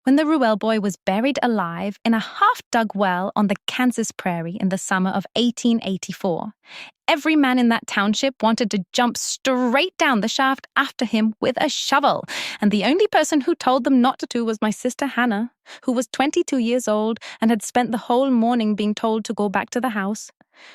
when the Ruell boy was buried alive in a half-dug well on the Kansas prairie in the summer of 1884. Every man in that township wanted to jump straight down the shaft after him with a shovel, and the only person who told them not to was my sister Hannah, who was 22 years old and had spent the whole morning being told to go back to the house.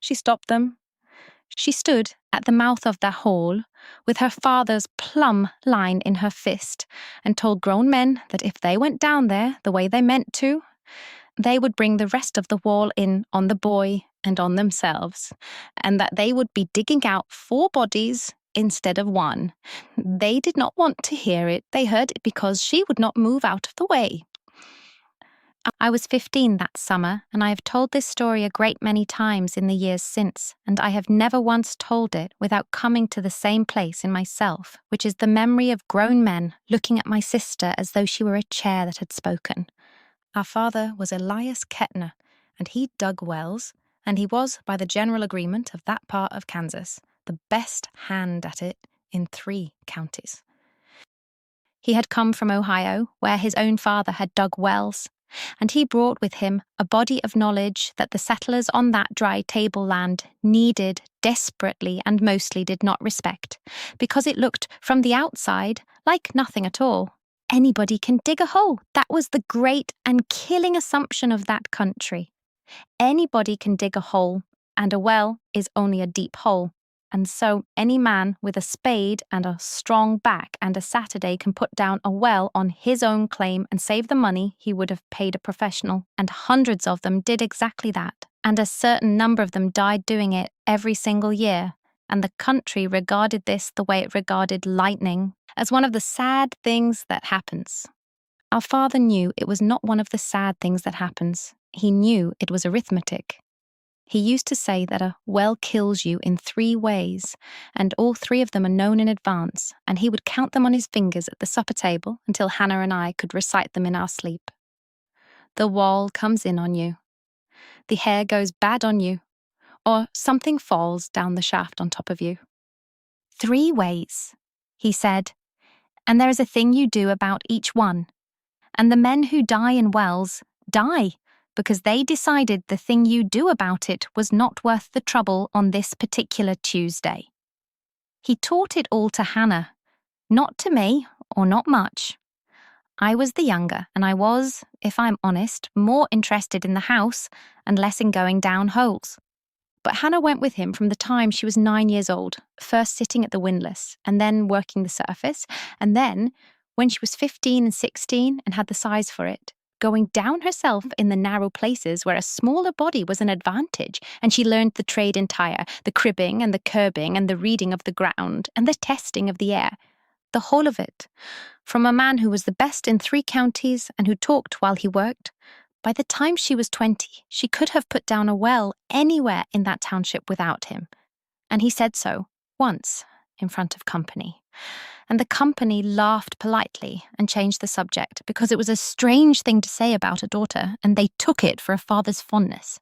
She stopped them. She stood at the mouth of the hole with her father's plumb line in her fist and told grown men that if they went down there the way they meant to, they would bring the rest of the wall in on the boy and on themselves, and that they would be digging out 4 bodies instead of 1. They did not want to hear it. They heard it because she would not move out of the way. I was 15 that summer, and I have told this story a great many times in the years since, and I have never once told it without coming to the same place in myself, which is the memory of grown men looking at my sister as though she were a chair that had spoken. Our father was Elias Kettner, and he dug wells, and he was, by the general agreement of that part of Kansas, the best hand at it in 3 counties. He had come from Ohio, where his own father had dug wells, and he brought with him a body of knowledge that the settlers on that dry tableland needed desperately and mostly did not respect, because it looked from the outside like nothing at all. Anybody can dig a hole. That was the great and killing assumption of that country. Anybody can dig a hole, and a well is only a deep hole. And so any man with a spade and a strong back and a Saturday can put down a well on his own claim and save the money he would have paid a professional. And hundreds of them did exactly that. And a certain number of them died doing it every single year. And the country regarded this the way it regarded lightning, as one of the sad things that happens. Our father knew it was not one of the sad things that happens. He knew it was arithmetic. He used to say that a well kills you in 3 ways, and all 3 of them are known in advance, and he would count them on his fingers at the supper table until Hannah and I could recite them in our sleep. The wall comes in on you. The hair goes bad on you, or something falls down the shaft on top of you. 3 ways, he said, and there is a thing you do about each one, and the men who die in wells die because they decided the thing you do about it was not worth the trouble on this particular Tuesday. He taught it all to Hannah, not to me, or not much. I was the younger, and I was, if I'm honest, more interested in the house and less in going down holes. But Hannah went with him from the time she was 9 years old, first sitting at the windlass, and then working the surface, and then, when she was 15 and 16 and had the size for it, going down herself in the narrow places where a smaller body was an advantage, and she learned the trade entire, the cribbing and the curbing and the reading of the ground and the testing of the air, the whole of it, from a man who was the best in 3 counties and who talked while he worked. By the time she was 20, she could have put down a well anywhere in that township without him, and he said so, once, in front of company. And the company laughed politely and changed the subject because it was a strange thing to say about a daughter, and they took it for a father's fondness.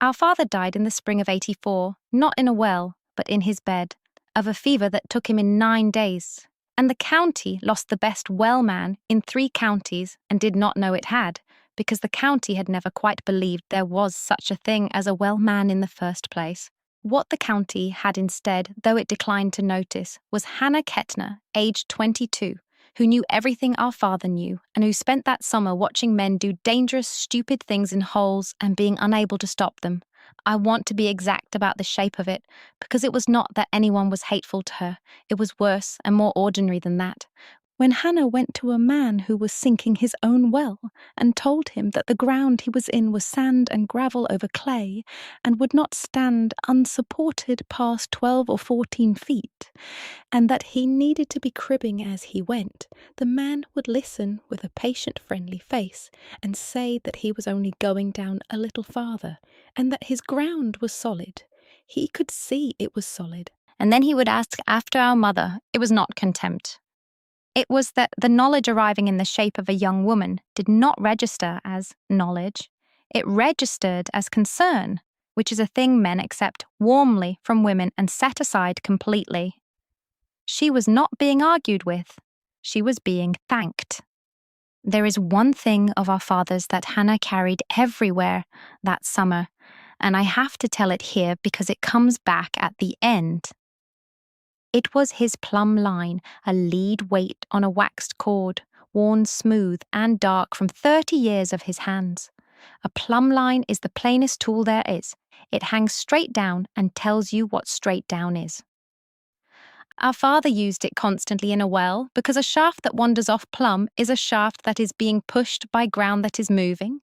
Our father died in the spring of 84, not in a well, but in his bed, of a fever that took him in 9 days. And the county lost the best well man in 3 counties and did not know it had, because the county had never quite believed there was such a thing as a well man in the first place. What the county had instead, though it declined to notice, was Hannah Kettner, aged 22, who knew everything our father knew, and who spent that summer watching men do dangerous, stupid things in holes and being unable to stop them. I want to be exact about the shape of it, because it was not that anyone was hateful to her. It was worse and more ordinary than that. When Hannah went to a man who was sinking his own well and told him that the ground he was in was sand and gravel over clay and would not stand unsupported past 12 or 14 feet, and that he needed to be cribbing as he went, the man would listen with a patient, friendly face and say that he was only going down a little farther and that his ground was solid. He could see it was solid. And then he would ask after our mother. It was not contempt. It was that the knowledge arriving in the shape of a young woman did not register as knowledge. It registered as concern, which is a thing men accept warmly from women and set aside completely. She was not being argued with. She was being thanked. There is one thing of our father's that Hannah carried everywhere that summer, and I have to tell it here because it comes back at the end. It was his plumb line, a lead weight on a waxed cord, worn smooth and dark from 30 years of his hands. A plumb line is the plainest tool there is. It hangs straight down and tells you what straight down is. Our father used it constantly in a well because a shaft that wanders off plumb is a shaft that is being pushed by ground that is moving,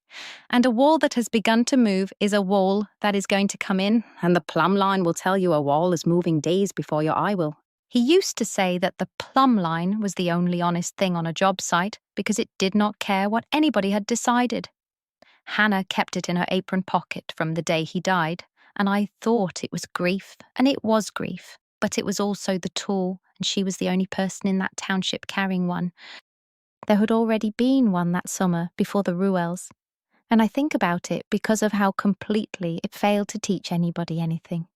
and a wall that has begun to move is a wall that is going to come in, and the plumb line will tell you a wall is moving days before your eye will. He used to say that the plumb line was the only honest thing on a job site because it did not care what anybody had decided. Hannah kept it in her apron pocket from the day he died, and I thought it was grief, and it was grief. But it was also the tool, and she was the only person in that township carrying one. There had already been one that summer before the Ruells, and I think about it because of how completely it failed to teach anybody anything.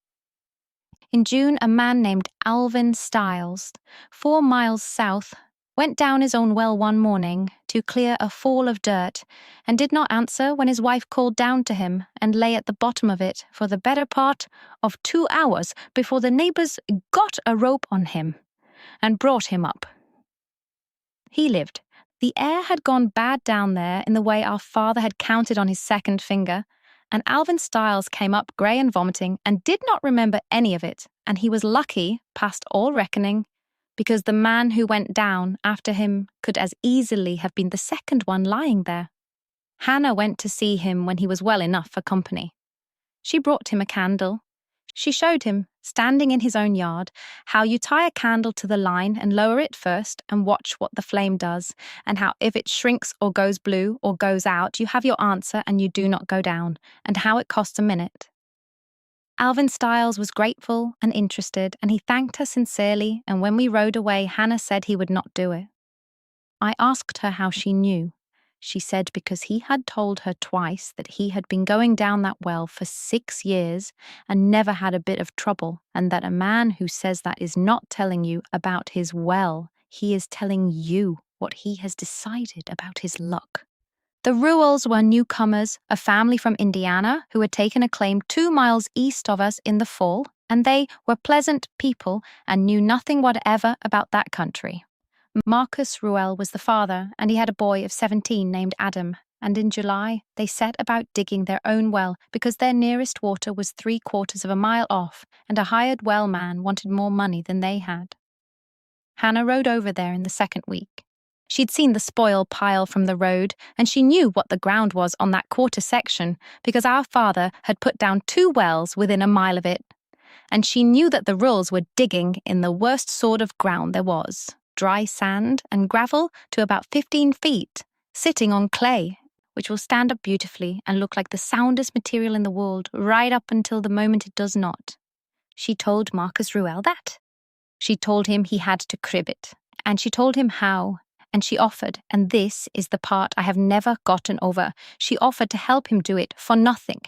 In June, a man named Alvin Stiles, 4 miles south, went down his own well one morning to clear a fall of dirt, and did not answer when his wife called down to him, and lay at the bottom of it for the better part of 2 hours before the neighbors got a rope on him and brought him up. He lived. The air had gone bad down there in the way our father had counted on his second finger, and Alvin Stiles came up grey and vomiting and did not remember any of it, and he was lucky, past all reckoning, because the man who went down after him could as easily have been the second one lying there. Hannah went to see him when he was well enough for company. She brought him a candle. She showed him, standing in his own yard, how you tie a candle to the line and lower it first and watch what the flame does, and how if it shrinks or goes blue or goes out, you have your answer and you do not go down, and how it costs a minute. Alvin Stiles was grateful and interested, and he thanked her sincerely, and when we rode away, Hannah said he would not do it. I asked her how she knew. She said because he had told her twice that he had been going down that well for 6 years and never had a bit of trouble, and that a man who says that is not telling you about his well, he is telling you what he has decided about his luck. The Ruells were newcomers, a family from Indiana who had taken a claim 2 miles east of us in the fall, and they were pleasant people and knew nothing whatever about that country. Marcus Ruell was the father, and he had a boy of 17 named Adam, and in July they set about digging their own well because their nearest water was 3/4 of a mile off, and a hired well man wanted more money than they had. Hannah rode over there in the second week. She'd seen the spoil pile from the road, and she knew what the ground was on that quarter section because our father had put down 2 wells within a mile of it. And she knew that the Ruells were digging in the worst sort of ground there was, dry sand and gravel to about 15 feet, sitting on clay, which will stand up beautifully and look like the soundest material in the world right up until the moment it does not. She told Marcus Ruell that. She told him he had to crib it, and she told him how. And she offered, and this is the part I have never gotten over, she offered to help him do it for nothing,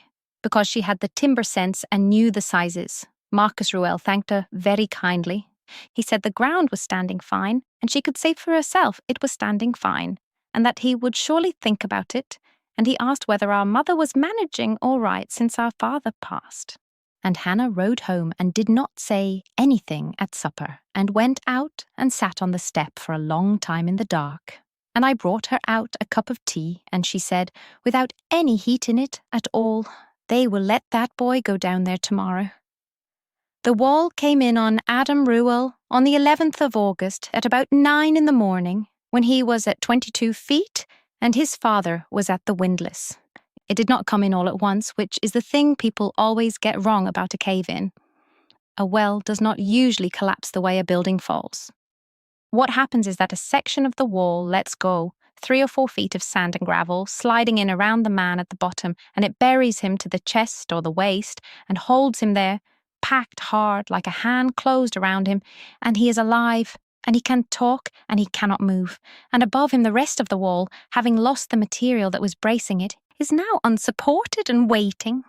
because she had the timber sense and knew the sizes. Marcus Ruell thanked her very kindly. He said the ground was standing fine, and she could say for herself it was standing fine, and that he would surely think about it, and he asked whether our mother was managing all right since our father passed. And Hannah rode home and did not say anything at supper, and went out and sat on the step for a long time in the dark. And I brought her out a cup of tea, and she said, without any heat in it at all, they will let that boy go down there tomorrow. The wall came in on Adam Ruell on the 11th of August at about 9 in the morning, when he was at 22 feet and his father was at the windlass. It did not come in all at once, which is the thing people always get wrong about a cave-in. A well does not usually collapse the way a building falls. What happens is that a section of the wall lets go, 3 or 4 feet of sand and gravel, sliding in around the man at the bottom, and it buries him to the chest or the waist and holds him there, packed hard like a hand closed around him, and he is alive, and he can talk, and he cannot move, and above him the rest of the wall, having lost the material that was bracing it, is now unsupported and waiting.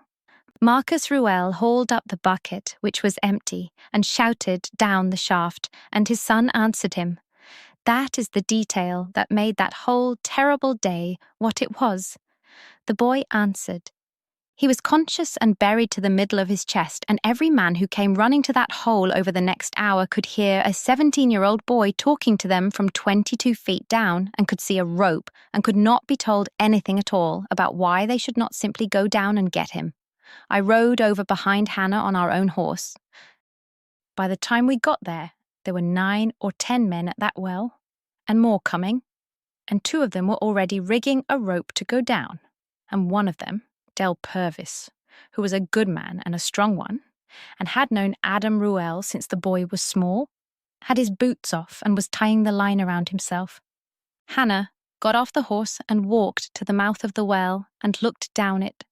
Marcus Ruell hauled up the bucket, which was empty, and shouted down the shaft, and his son answered him. That is the detail that made that whole terrible day what it was. The boy answered. He was conscious and buried to the middle of his chest, and every man who came running to that hole over the next hour could hear a 17-year-old boy talking to them from 22 feet down, and could see a rope and could not be told anything at all about why they should not simply go down and get him. I rode over behind Hannah on our own horse. By the time we got there were 9 or 10 men at that well, and more coming, and 2 of them were already rigging a rope to go down, and one of them, Del Purvis, who was a good man and a strong one, and had known Adam Ruell since the boy was small, had his boots off and was tying the line around himself. Hannah got off the horse and walked to the mouth of the well and looked down it,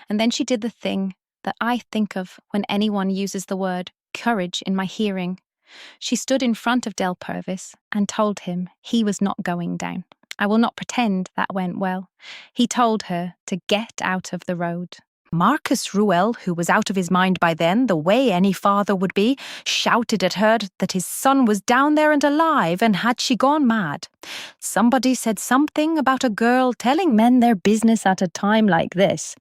and then she did the thing that I think of when anyone uses the word courage in my hearing. She stood in front of Del Purvis and told him he was not going down. I will not pretend that went well. He told her to get out of the road. Marcus Ruell, who was out of his mind by then, the way any father would be, shouted at her that his son was down there and alive, and had she gone mad. Somebody said something about a girl telling men their business at a time like this.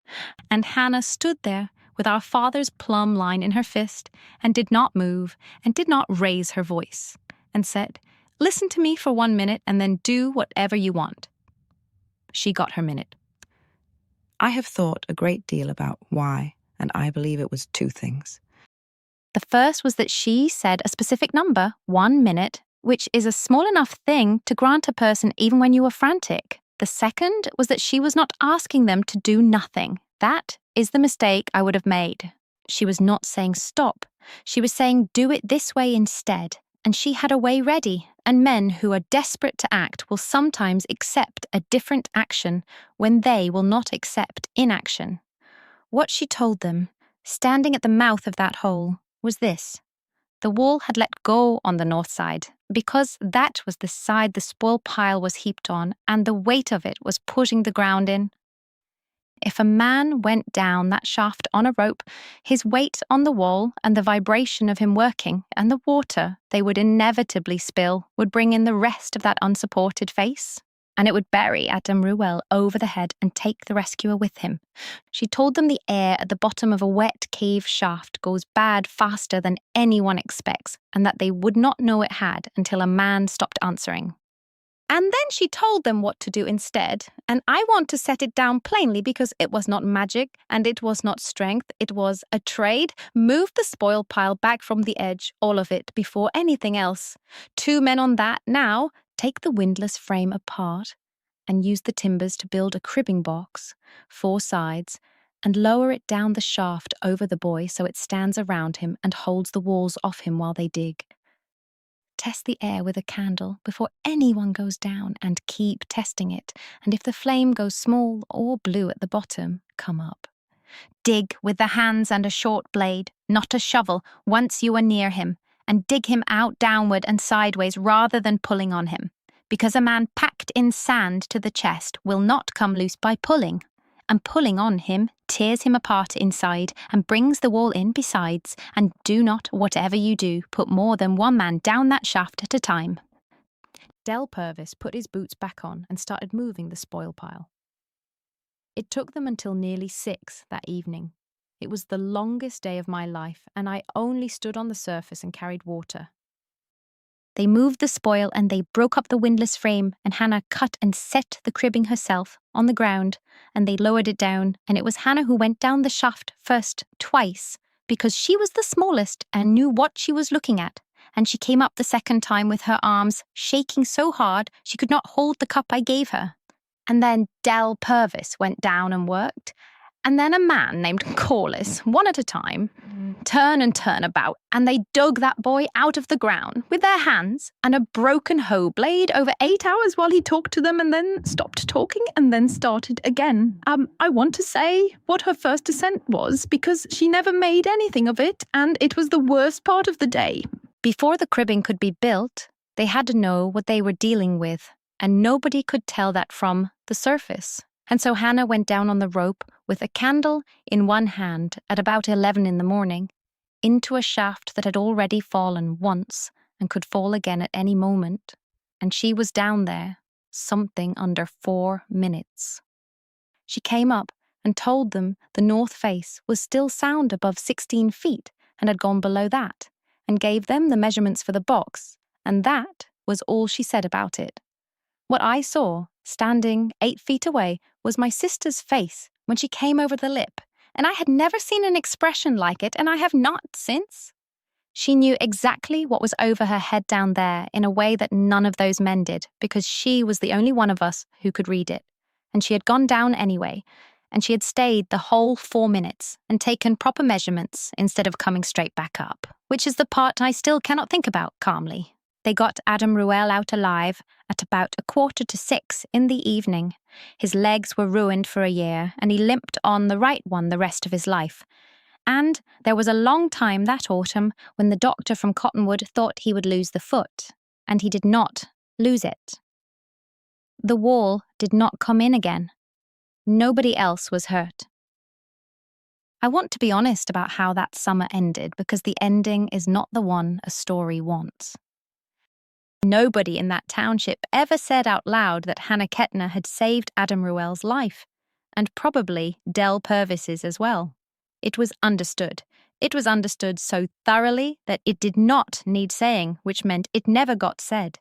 And Hannah stood there with our father's plumb line in her fist, and did not move, and did not raise her voice, and said, "Listen to me for 1 minute and then do whatever you want." She got her minute. I have thought a great deal about why, and I believe it was 2 things. The first was that she said a specific number, 1 minute, which is a small enough thing to grant a person even when you were frantic. The second was that she was not asking them to do nothing. That is the mistake I would have made. She was not saying stop. She was saying do it this way instead. And she had a way ready, and men who are desperate to act will sometimes accept a different action when they will not accept inaction. What she told them, standing at the mouth of that hole, was this. The wall had let go on the north side, because that was the side the spoil pile was heaped on, and the weight of it was pushing the ground in. If a man went down that shaft on a rope, his weight on the wall and the vibration of him working and the water they would inevitably spill would bring in the rest of that unsupported face, and it would bury Adam Ruell over the head and take the rescuer with him. She told them the air at the bottom of a wet cave shaft goes bad faster than anyone expects, and that they would not know it had until a man stopped answering. And then she told them what to do instead, and I want to set it down plainly because it was not magic and it was not strength, it was a trade. Move the spoil pile back from the edge, all of it, before anything else. 2 men on that now. Take the windlass frame apart and use the timbers to build a cribbing box, 4 sides, and lower it down the shaft over the boy so it stands around him and holds the walls off him while they dig. Test the air with a candle before anyone goes down, and keep testing it, and if the flame goes small or blue at the bottom, come up. Dig with the hands and a short blade, not a shovel, once you are near him, and dig him out downward and sideways rather than pulling on him, because a man packed in sand to the chest will not come loose by pulling, and pulling on him tears him apart inside and brings the wall in besides, and do not, whatever you do, put more than 1 man down that shaft at a time. Del Purvis put his boots back on and started moving the spoil pile. It took them until nearly 6 that evening. It was the longest day of my life, and I only stood on the surface and carried water. They moved the spoil and they broke up the windlass frame, and Hannah cut and set the cribbing herself on the ground, and they lowered it down, and it was Hannah who went down the shaft first, twice, because she was the smallest and knew what she was looking at, and she came up the second time with her arms shaking so hard she could not hold the cup I gave her. And then Del Purvis went down and worked, and then a man named Corliss, one at a time, turn and turn about, and they dug that boy out of the ground with their hands and a broken hoe blade over 8 hours while he talked to them and then stopped talking and then started again. I want to say what her first descent was because she never made anything of it, and it was the worst part of the day. Before the cribbing could be built, they had to know what they were dealing with, and nobody could tell that from the surface. And so Hannah went down on the rope with a candle in one hand at about 11 in the morning, into a shaft that had already fallen once and could fall again at any moment, and she was down there something under 4 minutes. She came up and told them the north face was still sound above 16 feet and had gone below that, and gave them the measurements for the box, and that was all she said about it. What I saw, standing 8 feet away, was my sister's face when she came over the lip, and I had never seen an expression like it, and I have not since. She knew exactly what was over her head down there in a way that none of those men did, because she was the only one of us who could read it. And she had gone down anyway, and she had stayed the whole 4 minutes and taken proper measurements instead of coming straight back up, which is the part I still cannot think about calmly. They got Adam Ruell out alive at about 5:45 in the evening. His legs were ruined for a year, and he limped on the right one the rest of his life. And there was a long time that autumn when the doctor from Cottonwood thought he would lose the foot, and he did not lose it. The wall did not come in again. Nobody else was hurt. I want to be honest about how that summer ended, because the ending is not the one a story wants. Nobody in that township ever said out loud that Hannah Kettner had saved Adam Ruell's life, and probably Del Purvis's as well. It was understood. It was understood so thoroughly that it did not need saying, which meant it never got said.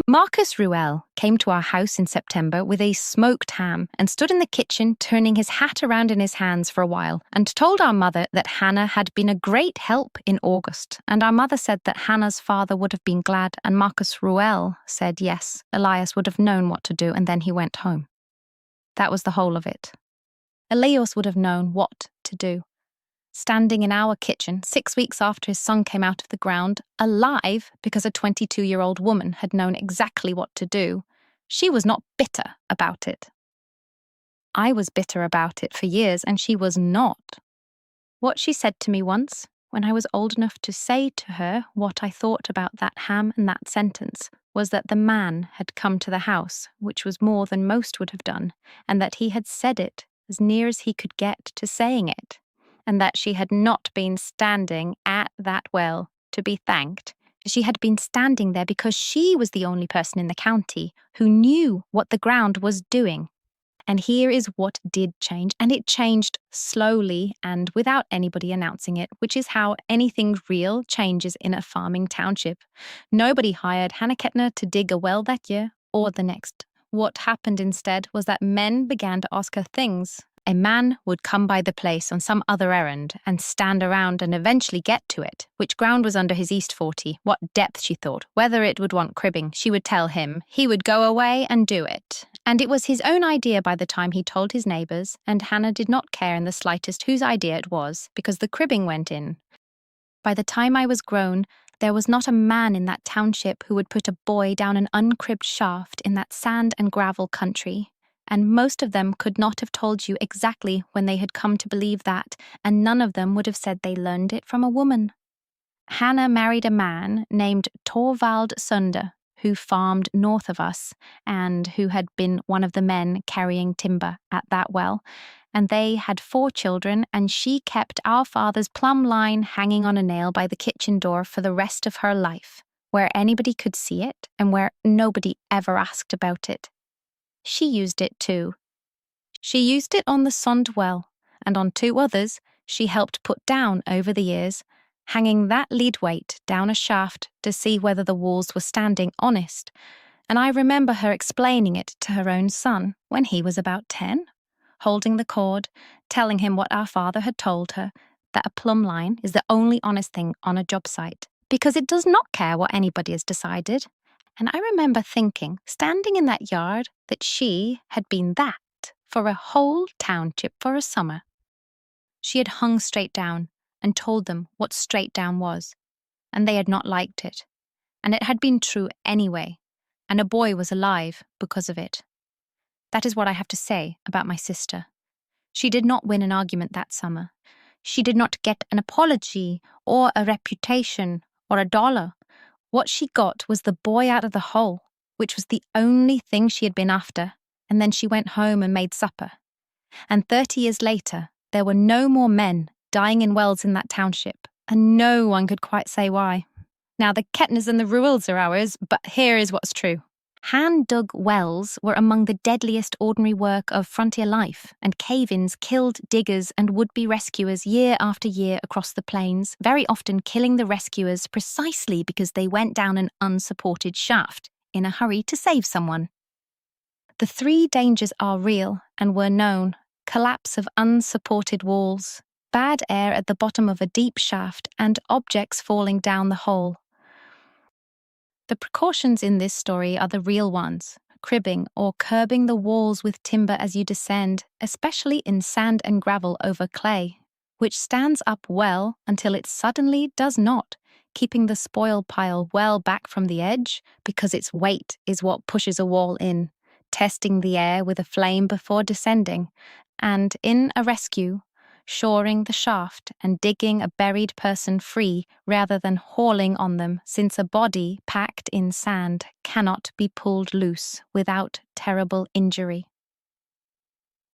Marcus Ruell came to our house in September with a smoked ham and stood in the kitchen turning his hat around in his hands for a while and told our mother that Hannah had been a great help in August, and our mother said that Hannah's father would have been glad, and Marcus Ruell said yes, Elias would have known what to do, and then he went home. That was the whole of it. Elias would have known what to do. Standing in our kitchen 6 weeks after his son came out of the ground, alive because a 22-year-old woman had known exactly what to do, she was not bitter about it. I was bitter about it for years, and she was not. What she said to me once, when I was old enough to say to her what I thought about that ham and that sentence, was that the man had come to the house, which was more than most would have done, and that he had said it as near as he could get to saying it, and that she had not been standing at that well to be thanked. She had been standing there because she was the only person in the county who knew what the ground was doing. And here is what did change, and it changed slowly and without anybody announcing it, which is how anything real changes in a farming township. Nobody hired Hannah Kettner to dig a well that year or the next. What happened instead was that men began to ask her things. A man would come by the place on some other errand and stand around and eventually get to it, which ground was under his east 40, what depth she thought, whether it would want cribbing. She would tell him. He would go away and do it. And it was his own idea by the time he told his neighbours, and Hannah did not care in the slightest whose idea it was, because the cribbing went in. By the time I was grown, there was not a man in that township who would put a boy down an uncribbed shaft in that sand and gravel country. And most of them could not have told you exactly when they had come to believe that, and none of them would have said they learned it from a woman. Hannah married a man named Torvald Sunder, who farmed north of us, and who had been one of the men carrying timber at that well, and they had 4 children, and she kept our father's plumb line hanging on a nail by the kitchen door for the rest of her life, where anybody could see it, and where nobody ever asked about it. She used it too. She used it on the Sond well, and on 2 others she helped put down over the years, hanging that lead weight down a shaft to see whether the walls were standing honest, and I remember her explaining it to her own son when he was about 10, holding the cord, telling him what our father had told her, that a plumb line is the only honest thing on a job site, because it does not care what anybody has decided. And I remember thinking, standing in that yard, that she had been that for a whole township for a summer. She had hung straight down and told them what straight down was, and they had not liked it. And it had been true anyway, and a boy was alive because of it. That is what I have to say about my sister. She did not win an argument that summer. She did not get an apology or a reputation or a dollar. What she got was the boy out of the hole, which was the only thing she had been after, and then she went home and made supper. And 30 years later, there were no more men dying in wells in that township, and no one could quite say why. Now, the Kettners and the Ruells are ours, but here is what's true. Hand-dug wells were among the deadliest ordinary work of frontier life, and cave-ins killed diggers and would-be rescuers year after year across the plains, very often killing the rescuers precisely because they went down an unsupported shaft, in a hurry to save someone. The three dangers are real and were known: collapse of unsupported walls, bad air at the bottom of a deep shaft, and objects falling down the hole. The precautions in this story are the real ones: cribbing or curbing the walls with timber as you descend, especially in sand and gravel over clay, which stands up well until it suddenly does not, keeping the spoil pile well back from the edge because its weight is what pushes a wall in, testing the air with a flame before descending, and in a rescue, shoring the shaft and digging a buried person free rather than hauling on them, since a body packed in sand cannot be pulled loose without terrible injury.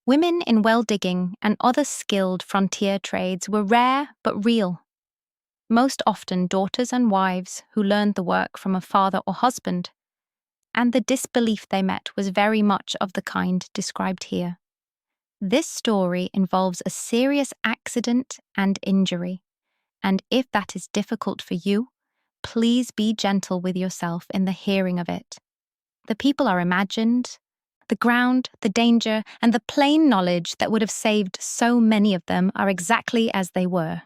Women in well digging and other skilled frontier trades were rare but real. Most often daughters and wives who learned the work from a father or husband, and the disbelief they met was very much of the kind described here. This story involves a serious accident and injury, and if that is difficult for you, please be gentle with yourself in the hearing of it. The people are imagined, the ground, the danger, and the plain knowledge that would have saved so many of them are exactly as they were.